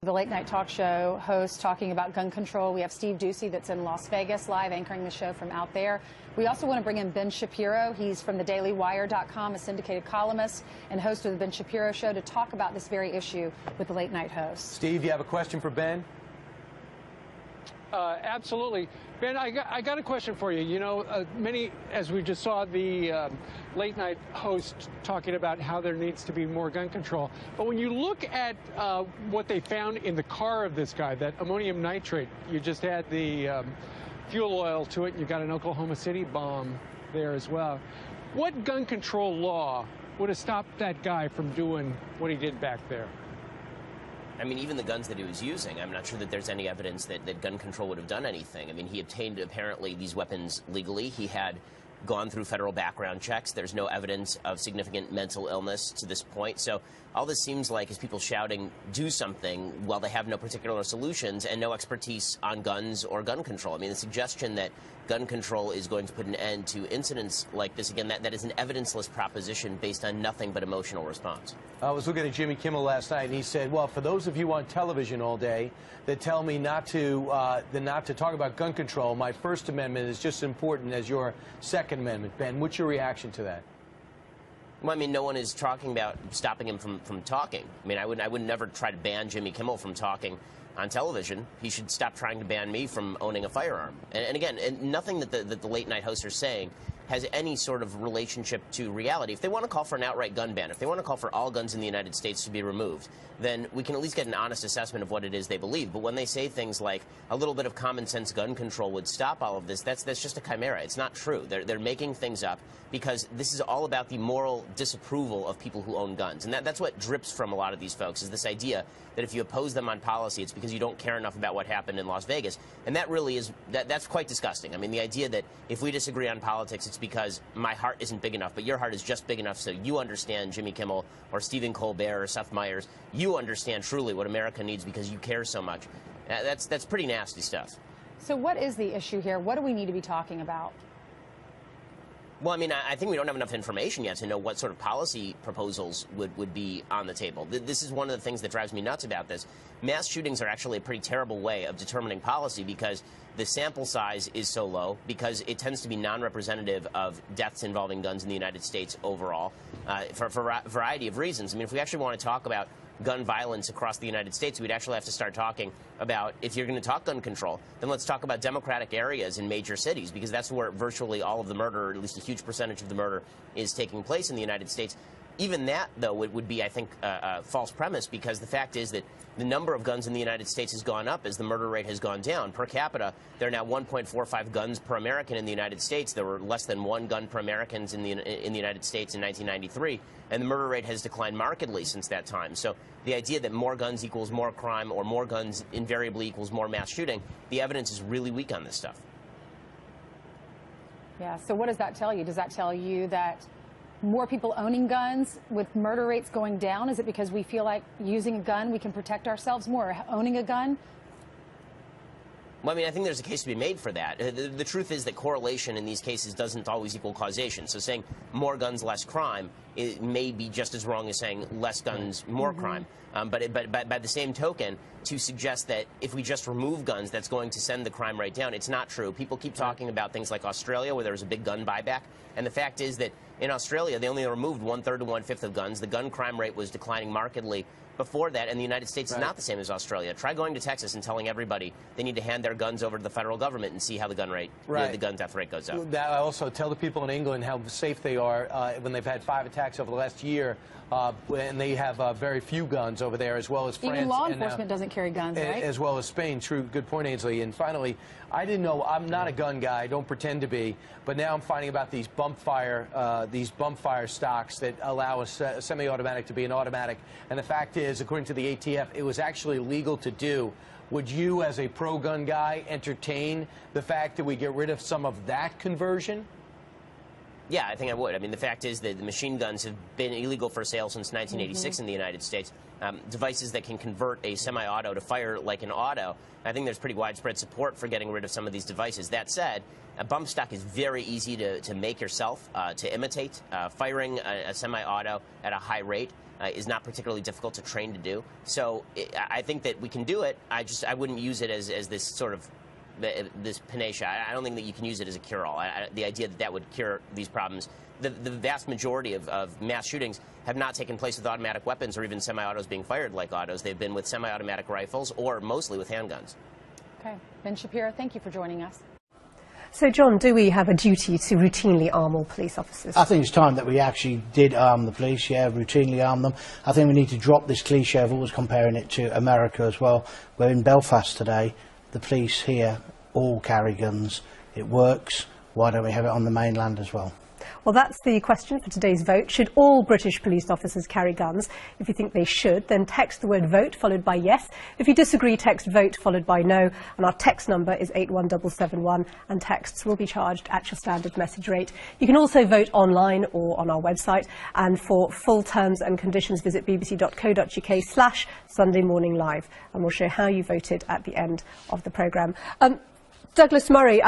The late night talk show host talking about gun control. We have Steve Doocy that's in Las Vegas live anchoring the show from out there. We also want to bring in Ben Shapiro. He's from the DailyWire.com, a syndicated columnist and host of the Ben Shapiro Show, to talk about this very issue with the late night host. Steve, you have a question for Ben? Absolutely. Ben, I got a question for you. You know, as we just saw the late night host talking about how there needs to be more gun control. But when you look at what they found in the car of this guy, that ammonium nitrate, you just add the fuel oil to it, and you got an Oklahoma City bomb there as well. What gun control law would have stopped that guy from doing what he did back there? I mean, even the guns that he was using, I'm not sure that there's any evidence that gun control would have done anything. I mean, he obtained, apparently, these weapons legally. He had gone through federal background checks. There's no evidence of significant mental illness to this point. So all this seems like is people shouting, do something, while they have no particular solutions and no expertise on guns or gun control. I mean, the suggestion that gun control is going to put an end to incidents like this, again, that is an evidenceless proposition based on nothing but emotional response. I was looking at Jimmy Kimmel last night, and he said, well, for those of you on television all day that tell me not to talk about gun control, my First Amendment is just as important as your Second Amendment. Ben, what's your reaction to that? Well, I mean, no one is talking about stopping him from talking. I mean, I would never try to ban Jimmy Kimmel from talking on television. He should stop trying to ban me from owning a firearm. And again, nothing that the late night hosts are saying has any sort of relationship to reality. If they want to call for an outright gun ban, if they want to call for all guns in the United States to be removed, then we can at least get an honest assessment of what it is they believe. But when they say things like a little bit of common sense gun control would stop all of this, that's just a chimera. It's not true. They're making things up because this is all about the moral disapproval of people who own guns. And that's what drips from a lot of these folks, is this idea that if you oppose them on policy, it's because you don't care enough about what happened in Las Vegas. And that really is, that's quite disgusting. I mean, the idea that if we disagree on politics, it's because my heart isn't big enough, but your heart is just big enough so you understand Jimmy Kimmel or Stephen Colbert or Seth Meyers. You understand truly what America needs because you care so much. That's pretty nasty stuff. So what is the issue here? What do we need to be talking about? Well, I mean, I think we don't have enough information yet to know what sort of policy proposals would be on the table. This is one of the things that drives me nuts about this. Mass shootings are actually a pretty terrible way of determining policy because the sample size is so low, because it tends to be non-representative of deaths involving guns in the United States overall, for a variety of reasons. I mean, if we actually want to talk about gun violence across the United States, we'd actually have to start talking about, if you're going to talk gun control, then let's talk about democratic areas in major cities, because that's where virtually all of the murder, or at least a huge percentage of the murder, is taking place in the United States. Even that, though, would be, I think, a false premise, because the fact is that the number of guns in the United States has gone up as the murder rate has gone down. Per capita, there are now 1.45 guns per American in the United States. There were less than 1 gun per Americans in the United States in 1993, and the murder rate has declined markedly since that time. So the idea that more guns equals more crime, or more guns invariably equals more mass shooting, the evidence is really weak on this stuff. Yeah, so what does that tell you? Does that tell you that more people owning guns with murder rates going down? Is it because we feel like using a gun we can protect ourselves more, owning a gun? Well, I mean, I think there's a case to be made for that. The truth is that correlation in these cases doesn't always equal causation. So saying more guns, less crime, it may be just as wrong as saying less guns, more crime. But by the same token, to suggest that if we just remove guns, that's going to send the crime rate down, it's not true. People keep talking about things like Australia, where there was a big gun buyback. And the fact is that in Australia, they only removed 1/3 to 1/5 of guns. The gun crime rate was declining markedly before that, and the United States is not the same as Australia. Try going to Texas and telling everybody they need to hand their guns over to the federal government and see how the gun rate, the gun death rate goes up. I also tell the people in England how safe they are when they've had 5 attacks over the last year, and they have very few guns over there, as well as France. Even law enforcement doesn't carry guns, right? As well as Spain. True, good point, Ainsley. And finally, I didn't know, I'm not a gun guy, I don't pretend to be, but now I'm finding about these bump fire stocks that allow a semi-automatic to be an automatic. And the fact is, according to the ATF, it was actually legal to do. Would you, as a pro-gun guy, entertain the fact that we get rid of some of that conversion? Yeah, I think I would. I mean, the fact is that the machine guns have been illegal for sale since 1986 in the United States. Devices that can convert a semi-auto to fire like an auto, I think there's pretty widespread support for getting rid of some of these devices. That said, a bump stock is very easy to make yourself, to imitate. Firing a semi-auto at a high rate is not particularly difficult to train to do. So I think that we can do it. I wouldn't use it as this sort of this panacea. I don't think that you can use it as a cure-all. The idea that would cure these problems. The vast majority of mass shootings have not taken place with automatic weapons or even semi-autos being fired like autos. They've been with semi-automatic rifles or mostly with handguns. Okay. Ben Shapiro, thank you for joining us. So, John, do we have a duty to routinely arm all police officers? I think it's time that we actually did arm the police, routinely arm them. I think we need to drop this cliche of always comparing it to America as well. We're in Belfast today. The police here all carry guns. It works. Why don't we have it on the mainland as well? Well, that's the question for today's vote. Should all British police officers carry guns? If you think they should, then text the word vote followed by yes. If you disagree, text vote followed by no. And our text number is 81771, and texts will be charged at your standard message rate. You can also vote online or on our website. And for full terms and conditions, visit bbc.co.uk/Sunday Morning Live. And we'll show how you voted at the end of the programme. Douglas Murray,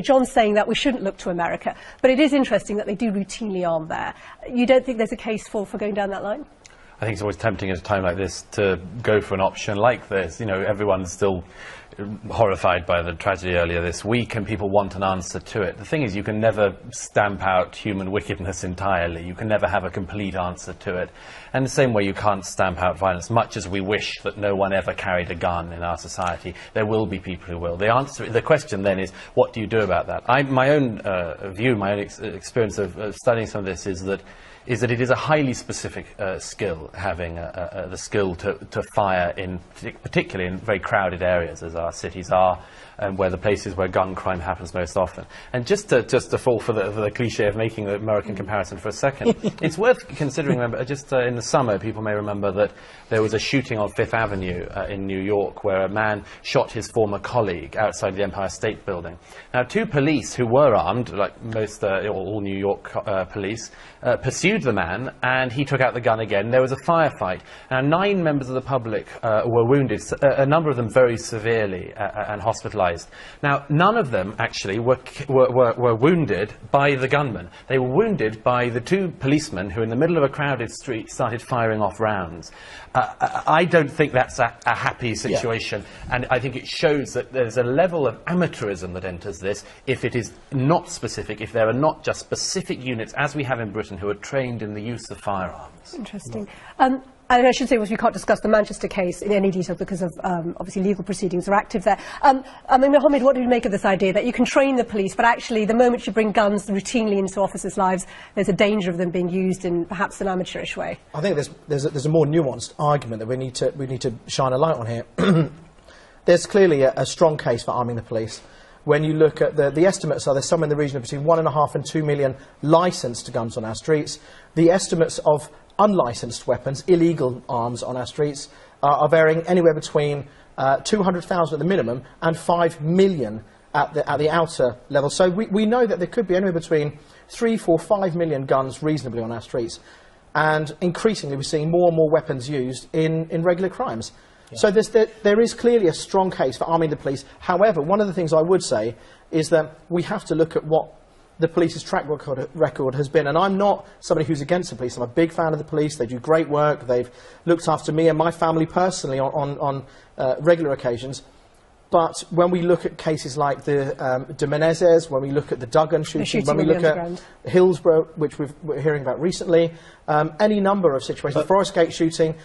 John's saying that we shouldn't look to America, but it is interesting that they do routinely arm there. You don't think there's a case for going down that line? I think it's always tempting at a time like this to go for an option like this. You know, everyone's still horrified by the tragedy earlier this week, and people want an answer to it. The thing is, you can never stamp out human wickedness entirely. You can never have a complete answer to it. And the same way you can't stamp out violence, much as we wish that no one ever carried a gun in our society. There will be people who will. The question then is, what do you do about that? My own view, my own experience of studying some of this is that it is a highly specific skill, having the skill to fire particularly in very crowded areas, as our cities are, and where the places where gun crime happens most often. And just to fall for the cliche of making the American comparison for a second, it's worth considering. Just in the summer, people may remember that there was a shooting on Fifth Avenue in New York where a man shot his former colleague outside the Empire State Building. Now, two police who were armed, like most all New York police, pursued the man, and he took out the gun again. There was a firefight. Now, 9 members of the public were wounded, a number of them very severely and hospitalized. Now, none of them actually were wounded by the gunman. They were wounded by the 2 policemen who, in the middle of a crowded street, started firing off rounds. I don't think that's a happy situation, and I think it shows that there's a level of amateurism that enters this if it is not specific, if there are not just specific units, as we have in Britain, who are trained in the use of firearms. Interesting. And I should say, we can't discuss the Manchester case in any detail because of, obviously, legal proceedings are active there. Mohammed, what do you make of this idea that you can train the police, but actually the moment you bring guns routinely into officers' lives, there's a danger of them being used in perhaps an amateurish way? I think there's a more nuanced argument that we need to shine a light on here. There's clearly a strong case for arming the police. When you look at the estimates, there's somewhere in the region of between 1.5 and 2 million licensed guns on our streets. The estimates of unlicensed weapons, illegal arms on our streets, are varying anywhere between 200,000 at the minimum and 5 million at the outer level. So we know that there could be anywhere between 3, 4, 5 million guns reasonably on our streets. And increasingly, we're seeing more and more weapons used in regular crimes. Yeah. So there is clearly a strong case for arming the police. However, one of the things I would say is that we have to look at what the police's track record has been. And I'm not somebody who's against the police. I'm a big fan of the police. They do great work. They've looked after me and my family personally on regular occasions. But when we look at cases like the de Menezes, when we look at the Duggan shooting, when we look at Hillsborough, which we're hearing about recently, any number of situations, the Forest Gate shooting,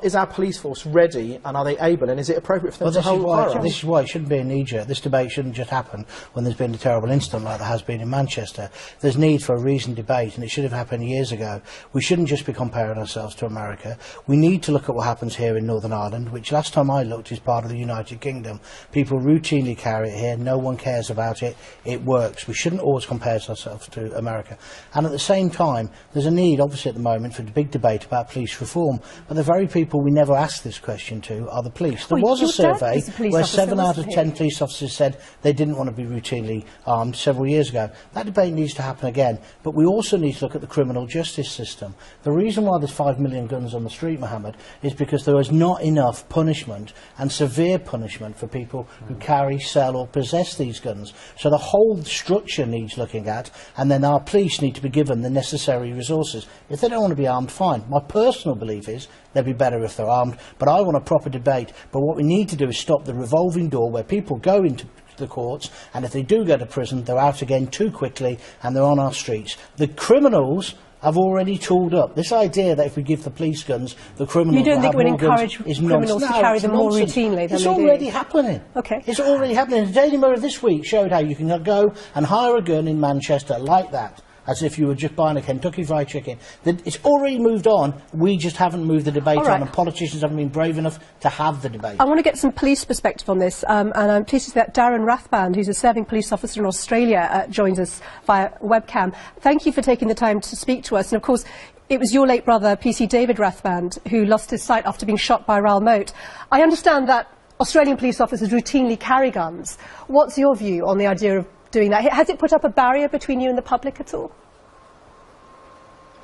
is our police force ready, and are they able, and is it appropriate for them to hold firearms? This is why it shouldn't be a knee-jerk. This debate shouldn't just happen when there's been a terrible incident like there has been in Manchester. There's need for a reasoned debate, and it should have happened years ago. We shouldn't just be comparing ourselves to America. We need to look at what happens here in Northern Ireland, which last time I looked is part of the United Kingdom. People routinely carry it here. No one cares about it. It works. We shouldn't always compare ourselves to America. And at the same time, there's a need, obviously, at the moment for the big debate about police reform. But the very people we never asked this question to are the police. There Well, was a your dad survey was a police where officer, 7 out wasn't of he? 10 police officers said they didn't want to be routinely armed several years ago. That debate needs to happen again. But we also need to look at the criminal justice system. The reason why there's 5 million guns on the street, Mohammed, is because there is not enough punishment and severe punishment for people who carry, sell or possess these guns. So the whole structure needs looking at, and then our police need to be given the necessary resources. If they don't want to be armed, fine. My personal belief is they'd be better if they're armed, but I want a proper debate. But what we need to do is stop the revolving door where people go into the courts, and if they do go to prison, they're out again too quickly, and they're on our streets. The criminals have already tooled up. This idea that if we give the police guns, the criminals You don't will think have it would more guns encourage is criminals nonsense. to carry It's them more nonsense. routinely than It's they do? already happening. Okay. It's already happening. The Daily Mirror this week showed how you can go and hire a gun in Manchester like that, as if you were just buying a Kentucky Fried Chicken. It's already moved on. We just haven't moved the debate All right. on, and politicians haven't been brave enough to have the debate. I want to get some police perspective on this, and I'm pleased to say that Darren Rathband, who's a serving police officer in Australia, joins us via webcam. Thank you for taking the time to speak to us. And of course, it was your late brother, PC David Rathband, who lost his sight after being shot by Raoul Moat. I understand that Australian police officers routinely carry guns. What's your view on the idea of doing that? Has it put up a barrier between you and the public at all?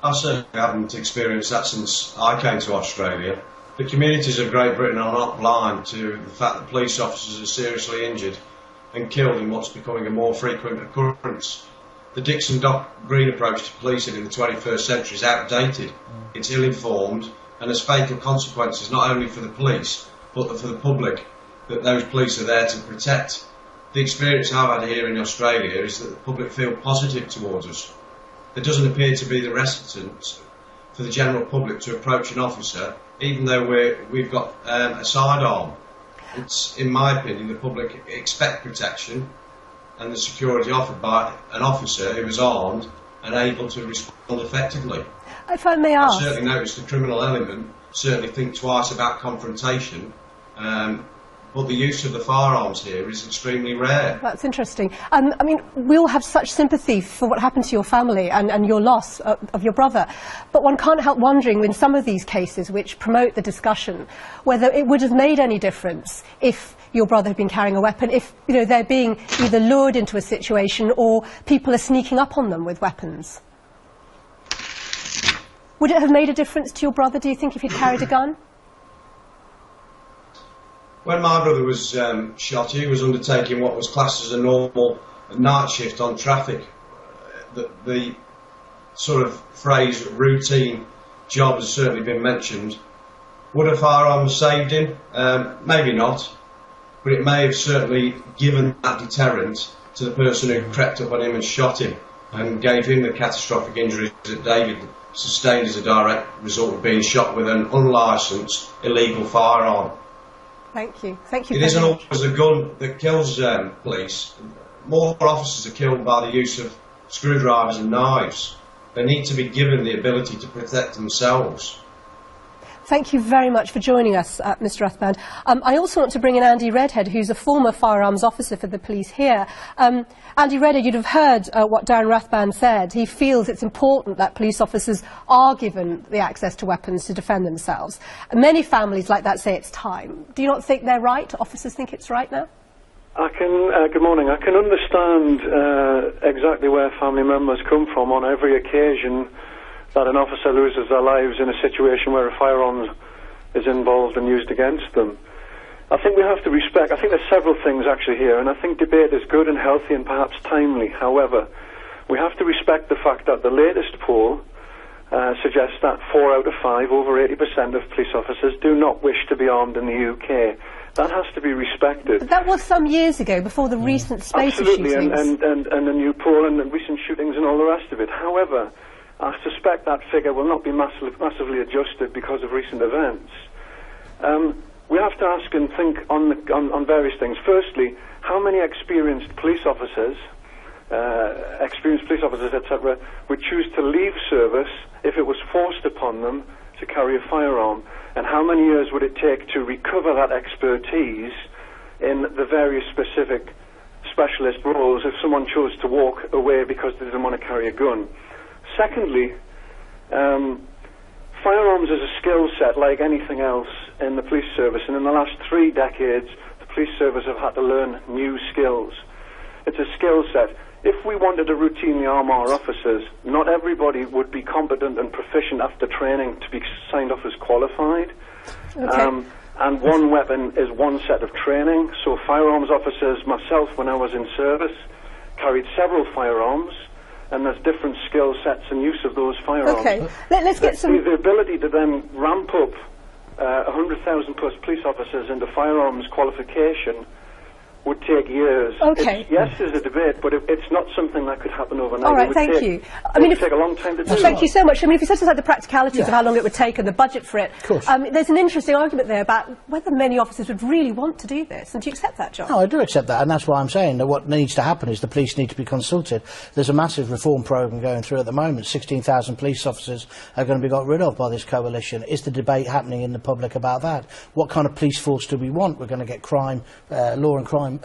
I certainly haven't experienced that since I came to Australia. The communities of Great Britain are not blind to the fact that police officers are seriously injured and killed in what's becoming a more frequent occurrence. The Dixon Dock Green approach to policing in the 21st century is outdated, it's ill-informed, and has fatal consequences not only for the police, but for the public, that those police are there to protect. The experience I've had here in Australia is that the public feel positive towards us. There doesn't appear to be the reticence for the general public to approach an officer, even though we've got a sidearm. It's, in my opinion, the public expect protection and the security offered by an officer who is armed and able to respond effectively. If I may ask... I certainly noticed the criminal element certainly think twice about confrontation, but the use of the firearms here is extremely rare. That's interesting. I mean, we all have such sympathy for what happened to your family and your loss of your brother. But one can't help wondering, in some of these cases which promote the discussion, whether it would have made any difference if your brother had been carrying a weapon, if they're being either lured into a situation or people are sneaking up on them with weapons. Would it have made a difference to your brother, do you think, if he'd carried a gun? When my brother was shot, he was undertaking what was classed as a normal night shift on traffic. The sort of phrase routine job has certainly been mentioned. Would a firearm have saved him? Maybe not, but it may have certainly given that deterrent to the person who crept up on him and shot him and gave him the catastrophic injuries that David sustained as a direct result of being shot with an unlicensed illegal firearm. Thank you. Thank you. It isn't always a gun that kills police. More officers are killed by the use of screwdrivers and knives. They need to be given the ability to protect themselves. Thank you very much for joining us, Mr. Rathband. I also want to bring in Andy Redhead, who's a former firearms officer for the police here. Andy Redhead, you'd have heard what Darren Rathband said. He feels it's important that police officers are given the access to weapons to defend themselves. Many families like that say it's time. Do you not think they're right? Officers think it's right now? Good morning. I can understand exactly where family members come from on every occasion that an officer loses their lives in a situation where a firearm is involved and used against them. I think we have to respect, I think there's several things actually here, and I think debate is good and healthy and perhaps timely. However, we have to respect the fact that the latest poll suggests that 4 out of 5, over 80% of police officers, do not wish to be armed in the UK. That has to be respected. But that was some years ago, before the recent spate of shootings. Absolutely, and the new poll and the recent shootings and all the rest of it. However, I suspect that figure will not be massively adjusted because of recent events. We have to ask and think on various things. Firstly, how many experienced police officers, etc., would choose to leave service if it was forced upon them to carry a firearm? And how many years would it take to recover that expertise in the various specific specialist roles if someone chose to walk away because they didn't want to carry a gun? Secondly, firearms is a skill set like anything else in the police service, and in the last 3 decades, the police service have had to learn new skills. It's a skill set. If we wanted to routinely arm our officers, not everybody would be competent and proficient after training to be signed off as qualified. Okay. And one weapon is one set of training. So firearms officers, myself when I was in service, carried several firearms, and there's different skill sets and use of those firearms. Okay, let's get some... The ability to then ramp up 100,000 plus police officers into firearms qualification would take years. Okay. Yes, there's a debate, but it's not something that could happen overnight. All right, thank you. I mean, it would take a long time to do. Thank you so much. I mean, if you set aside the practicalities of how long it would take and the budget for it, there's an interesting argument there about whether many officers would really want to do this. And do you accept that, John? No, I do accept that, and that's why I'm saying that what needs to happen is the police need to be consulted. There's a massive reform programme going through at the moment. 16,000 police officers are going to be got rid of by this coalition. Is the debate happening in the public about that? What kind of police force do we want? We're going to get crime, law and crime,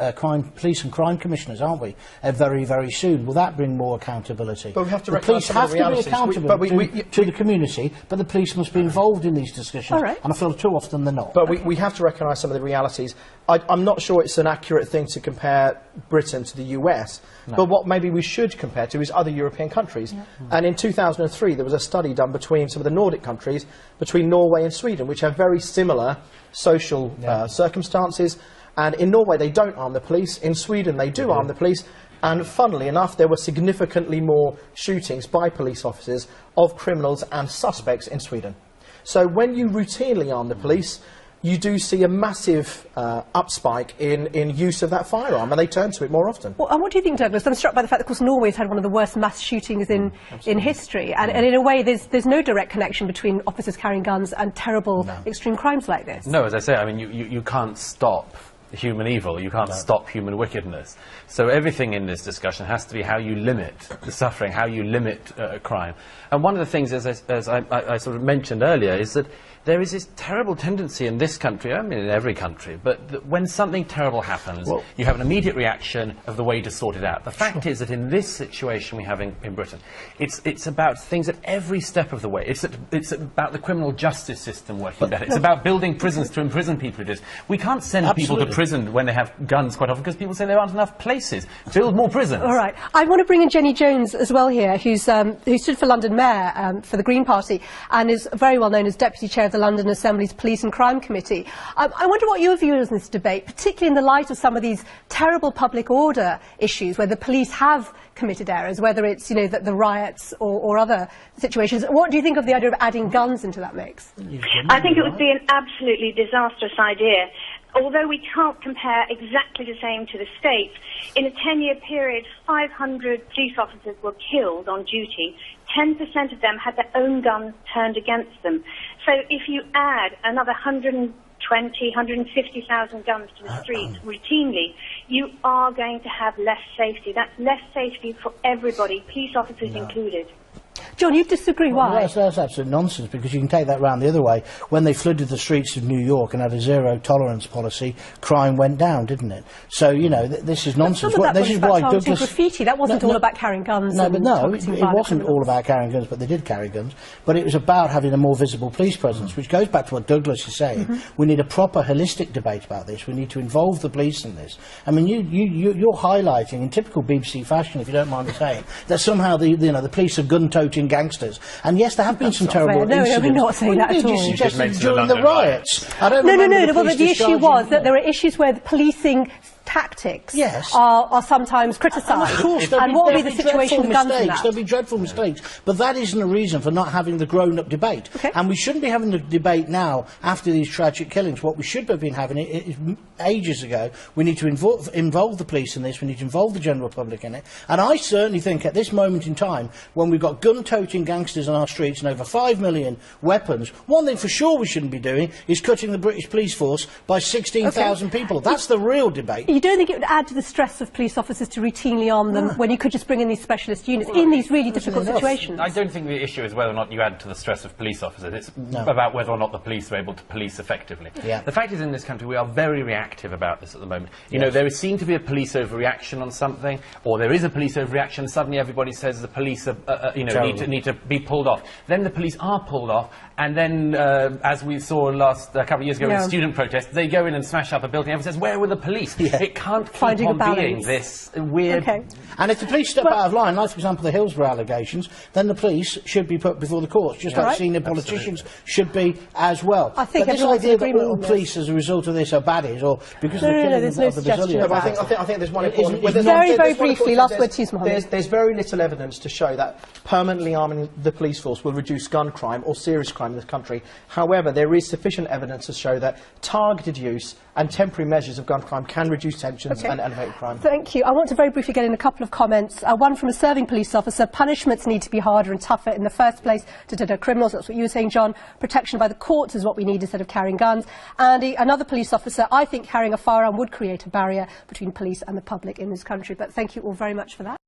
police and crime commissioners, aren't we? Very, very soon. Will that bring more accountability? But we have to the police have to be accountable to the community, but the police must be involved in these discussions. And I feel too often they're not. But we have to recognise some of the realities. I'm not sure it's an accurate thing to compare Britain to the US, but what maybe we should compare to is other European countries. And in 2003, there was a study done between some of the Nordic countries, between Norway and Sweden, which have very similar social circumstances. And in Norway, they don't arm the police. In Sweden, they do arm the police. And funnily enough, there were significantly more shootings by police officers of criminals and suspects in Sweden. So when you routinely arm the police, you do see a massive upspike in use of that firearm, and they turn to it more often. Well, and what do you think, Douglas? I'm struck by the fact that, of course, Norway's had one of the worst mass shootings in history, and in a way there's no direct connection between officers carrying guns and terrible extreme crimes like this. No, as I say, I mean, you can't stop human evil, you can't stop human wickedness. So everything in this discussion has to be how you limit the suffering, how you limit crime. And one of the things, as I sort of mentioned earlier, is that there is this terrible tendency in this country, I mean in every country, but when something terrible happens, you have an immediate reaction of the way to sort it out. The fact is that in this situation we have in Britain, it's about things at every step of the way. It's about the criminal justice system working better. It's about building prisons to imprison people who do. We can't send people to prison when they have guns quite often because people say there aren't enough places. Build more prisons. All right. I want to bring in Jenny Jones as well here, who stood for London Mayor for the Green Party and is very well known as Deputy Chair of the London Assembly's Police and Crime Committee. I wonder what your view is on this debate, particularly in the light of some of these terrible public order issues where the police have committed errors, whether it's the riots or other situations. What do you think of the idea of adding guns into that mix? I think it would be an absolutely disastrous idea. Although we can't compare exactly the same to the States, in a 10-year period, 500 police officers were killed on duty. 10% of them had their own guns turned against them. So if you add another 150,000 guns to the streets routinely, you are going to have less safety. That's less safety for everybody, police officers included. John, you disagree. Why? That's absolute nonsense, because you can take that round the other way. When they flooded the streets of New York and had a zero-tolerance policy, crime went down, didn't it? So, this is nonsense. This is why Douglas... graffiti. That wasn't all about carrying guns. No, it wasn't all about carrying guns, but they did carry guns. But it was about having a more visible police presence, which goes back to what Douglas is saying. We need a proper, holistic debate about this. We need to involve the police in this. I mean, you're highlighting, in typical BBC fashion, if you don't mind me saying, that somehow the police are gun-toting gangsters. And yes, there have been some terrible incidents. No, we're not saying that at all. You suggested during the riots. No. But the issue was that there are issues where the policing tactics are sometimes criticised. Of course, and what will be the situation with guns in that? There'll be dreadful mistakes, but that isn't a reason for not having the grown-up debate. And we shouldn't be having the debate now after these tragic killings. What we should have been having is ages ago. We need to involve the police in this. We need to involve the general public in it. And I certainly think at this moment in time, when we've got gun-toting gangsters on our streets and over 5 million weapons, one thing for sure we shouldn't be doing is cutting the British police force by 16,000 people. That's the real debate. you don't think it would add to the stress of police officers to routinely arm them when you could just bring in these specialist units in these really difficult situations? I don't think the issue is whether or not you add to the stress of police officers. It's about whether or not the police are able to police effectively. Yeah. The fact is, in this country, we are very reactive about this at the moment. You know, there seems to be a police overreaction on something, or there is a police overreaction. Suddenly, everybody says the police are, need to be pulled off. Then the police are pulled off, and then, as we saw a couple of years ago with student protests, they go in and smash up a building. Everyone says, "Where were the police?" It can't keep on being this weird. And if the police step out of line, like for example the Hillsborough allegations, then the police should be put before the courts, just like senior politicians should be as well. I think this idea that all police, as a result of this, are baddies, or because of the killing of the Brazilian. I think there's one important. Very briefly, last word to you, Mohammed. There's very little evidence to show that permanently arming the police force will reduce gun crime or serious crime in this country. However, there is sufficient evidence to show that targeted use and temporary measures of gun crime can reduce tensions and elevate crime. Thank you. I want to very briefly get in a couple of comments. One from a serving police officer: punishments need to be harder and tougher in the first place to deter criminals. That's what you were saying, John. Protection by the courts is what we need instead of carrying guns. Andy, another police officer: I think carrying a firearm would create a barrier between police and the public in this country. But thank you all very much for that.